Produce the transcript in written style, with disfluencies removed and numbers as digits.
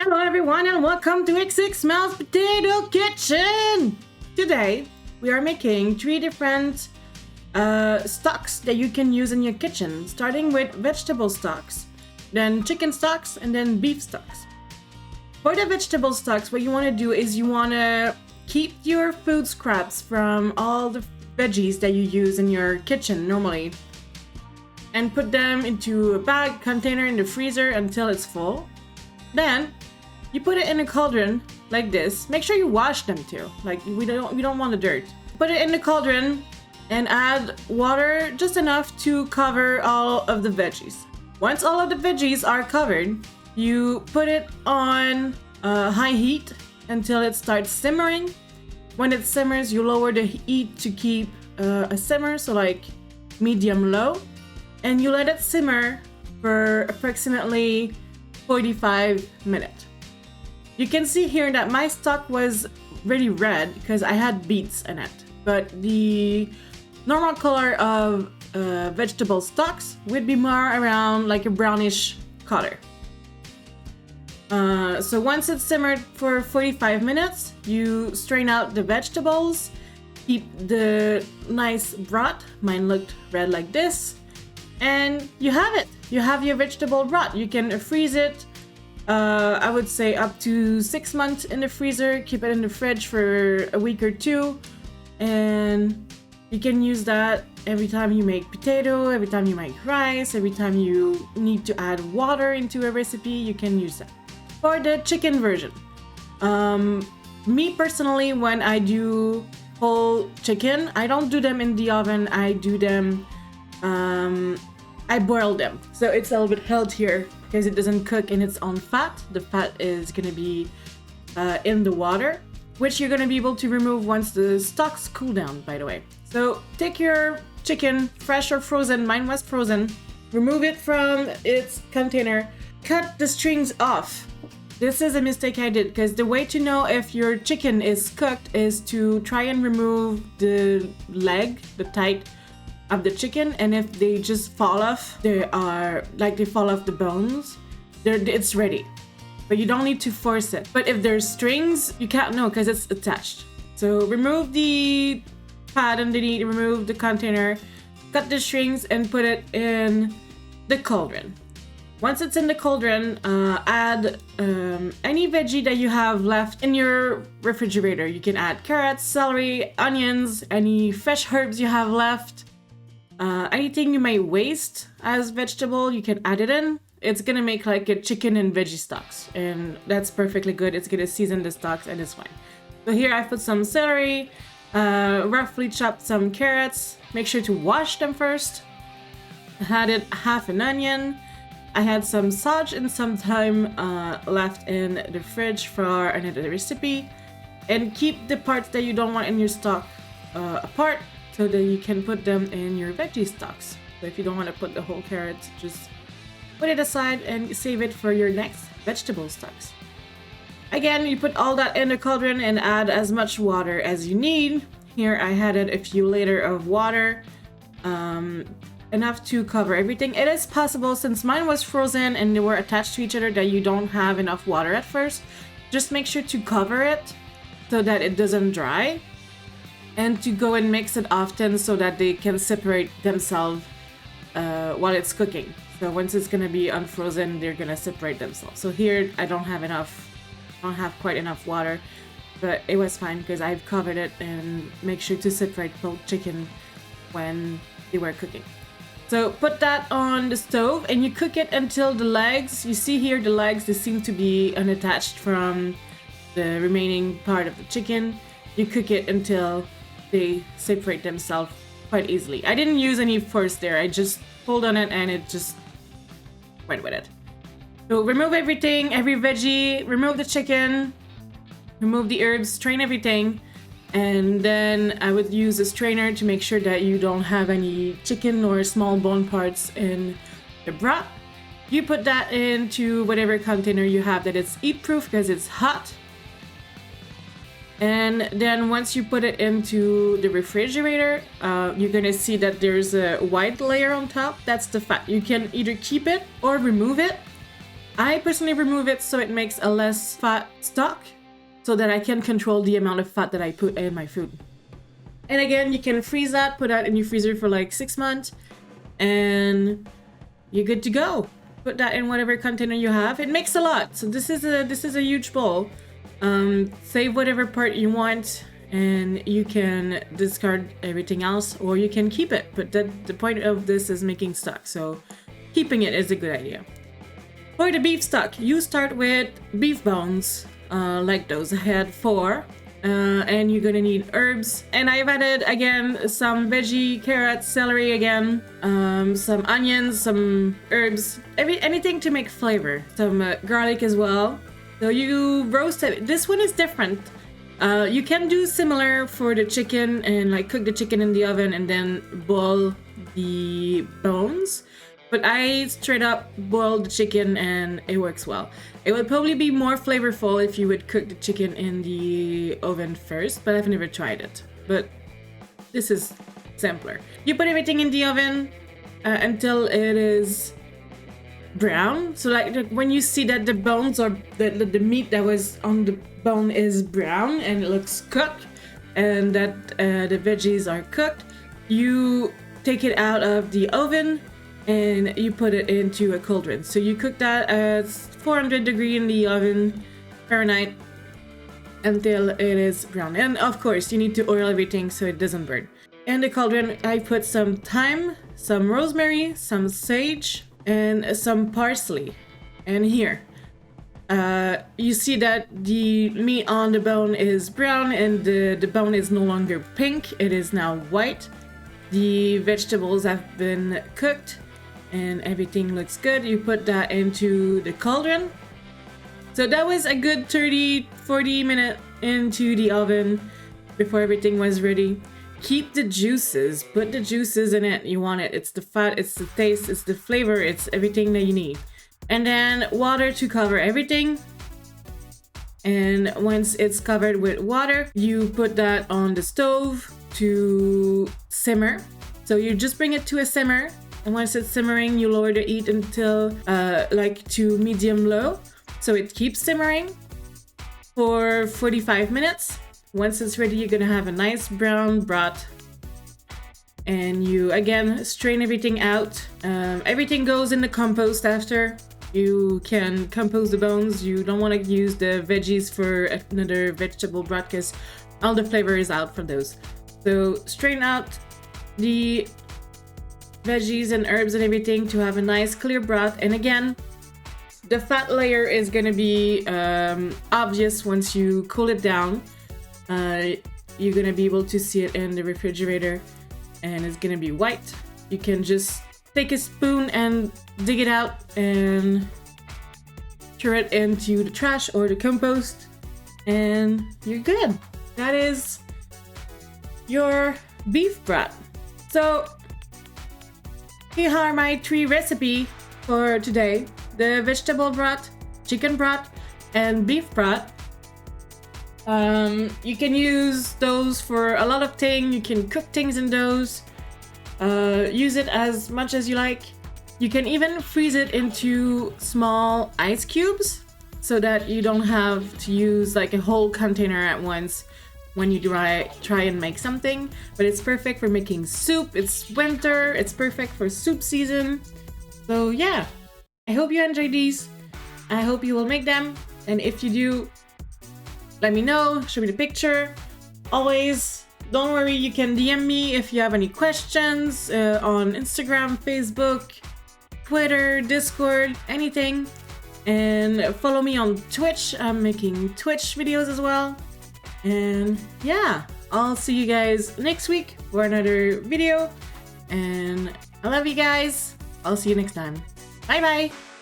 Hello everyone and welcome to xxMelle's Potato Kitchen! Today we are making 3 different stocks that you can use in your kitchen, starting with vegetable stocks, then chicken stocks, and then beef stocks. For the vegetable stocks, what you want to do is you want to keep your food scraps from all the veggies that you use in your kitchen normally and put them into a bag container in the freezer until it's full. Then you put it in a cauldron like this. Make sure you wash them too. Like we don't want the dirt. Put it in the cauldron and add water just enough to cover all of the veggies. Once all of the veggies are covered, you put it on high heat until it starts simmering. When it simmers, you lower the heat to keep a simmer, so like medium low, and you let it simmer for approximately 45 minutes. You can see here that my stock was really red because I had beets in it, but the normal color of vegetable stocks would be more around like a brownish color. So once it's simmered for 45 minutes, you strain out the vegetables, keep the nice broth. Mine looked red like this, and you have it. You have your vegetable broth. You can freeze it. I would say up to 6 months in the freezer. Keep it in the fridge for a week or two, and you can use that every time you make potato, every time you make rice, every time you need to add water into a recipe, you can use that. For the chicken version, me personally, when I do whole chicken, I don't do them in the oven. I do them, I boil them, so it's a little bit healthier because it doesn't cook in its own fat. The fat is gonna be in the water, which you're gonna be able to remove once the stocks cool down, by the way. So take your chicken, fresh or frozen. Mine was frozen. Remove it from its container. Cut the strings off. This is a mistake I did, because the way to know if your chicken is cooked is to try and remove the leg, the thigh of the chicken, and if they just fall off, they fall off the bones, it's ready. But you don't need to force it. But if there's strings, you can't know because it's attached. So remove the pad underneath, remove the container, cut the strings, and put it in the cauldron. Once it's in the cauldron, add any veggie that you have left in your refrigerator. You can add carrots, celery, onions, any fresh herbs you have left. Anything you may waste as vegetable, you can add it in. It's gonna make like a chicken and veggie stocks, and that's perfectly good. It's gonna season the stocks and it's fine. So here I put some celery, roughly chopped some carrots. Make sure to wash them first. I added half an onion. I had some sage and some thyme left in the fridge for another recipe. And keep the parts that you don't want in your stock apart so that you can put them in your veggie stocks. So if you don't want to put the whole carrots, just put it aside and save it for your next vegetable stocks. Again, you put all that in the cauldron and add as much water as you need. Here I added a few liters of water. Enough to cover everything. It is possible, since mine was frozen and they were attached to each other, that you don't have enough water at first. Just make sure to cover it so that it doesn't dry, and to go and mix it often so that they can separate themselves while it's cooking. So once it's gonna be unfrozen, they're gonna separate themselves. So here I don't have quite enough water, but it was fine because I've covered it and make sure to separate both chicken when they were cooking. So put that on the stove and you cook it until the legs, you see here the legs, they seem to be unattached from the remaining part of the chicken. You cook it until they separate themselves quite easily. I didn't use any force there. I just pulled on it and it just went with it. So remove everything, every veggie, remove the chicken, remove the herbs, strain everything. And then I would use a strainer to make sure that you don't have any chicken or small bone parts in the broth. You put that into whatever container you have that is heat proof because it's hot. And then once you put it into the refrigerator, you're gonna see that there's a white layer on top. That's the fat. You can either keep it or remove it. I personally remove it so it makes a less fat stock, so that I can control the amount of fat that I put in my food. And again, you can freeze that, put that in your freezer for like 6 months, and you're good to go. Put that in whatever container you have. It makes a lot. So this is a huge bowl. Save whatever part you want, and you can discard everything else, or you can keep it. But the point of this is making stock, so keeping it is a good idea. For the beef stock, you start with beef bones, like those. I had 4. And you're gonna need herbs, and I've added again some veggie, carrots, celery again, some onions, some herbs, anything to make flavor, some garlic as well. So you roast it. This one is different. You can do similar for the chicken and like cook the chicken in the oven and then boil the bones, but I straight up boiled the chicken and it works well. It would probably be more flavorful if you would cook the chicken in the oven first, but I've never tried it. But this is simpler. You put everything in the oven until it is brown. So like when you see that the bones or the meat that was on the bone is brown and it looks cooked, and that the veggies are cooked, you take it out of the oven and you put it into a cauldron. So you cook that at 400 degrees in the oven, Fahrenheit, until it is brown. And of course, you need to oil everything so it doesn't burn. In the cauldron, I put some thyme, some rosemary, some sage, and some parsley. And here, you see that the meat on the bone is brown and the bone is no longer pink, it is now white. The vegetables have been cooked and everything looks good. You put that into the cauldron. So that was a good 30-40 minutes into the oven before everything was ready. Keep the juices, put the juices in it. You want it. It's the fat, it's the taste, it's the flavor, it's everything that you need. And then water to cover everything. And once it's covered with water, you put that on the stove to simmer. So you just bring it to a simmer. And once it's simmering, you lower the heat until like to medium low. So it keeps simmering for 45 minutes. Once it's ready, you're gonna have a nice brown broth. And you again strain everything out. Everything goes in the compost after. You can compost the bones. You don't want to use the veggies for another vegetable broth because all the flavor is out from those. So strain out the veggies and herbs and everything to have a nice clear broth. And again, the fat layer is going to be obvious once you cool it down. You're going to be able to see it in the refrigerator and it's going to be white. You can just take a spoon and dig it out and throw it into the trash or the compost and you're good. That is your beef broth. So here are my 3 recipes for today. The vegetable broth, chicken broth, and beef broth. You can use those for a lot of things. You can cook things in those. Use it as much as you like. You can even freeze it into small ice cubes so that you don't have to use like a whole container at once when you try and make something. But it's perfect for making soup. It's winter. It's perfect for soup season. So yeah, I hope you enjoyed these. I hope you will make them. And if you do, let me know. Show me the picture. Always, don't worry, you can DM me if you have any questions on Instagram, Facebook, Twitter, Discord, anything. And follow me on Twitch. I'm making Twitch videos as well. And yeah, I'll see you guys next week for another video. And I love you guys. I'll see you next time. Bye bye.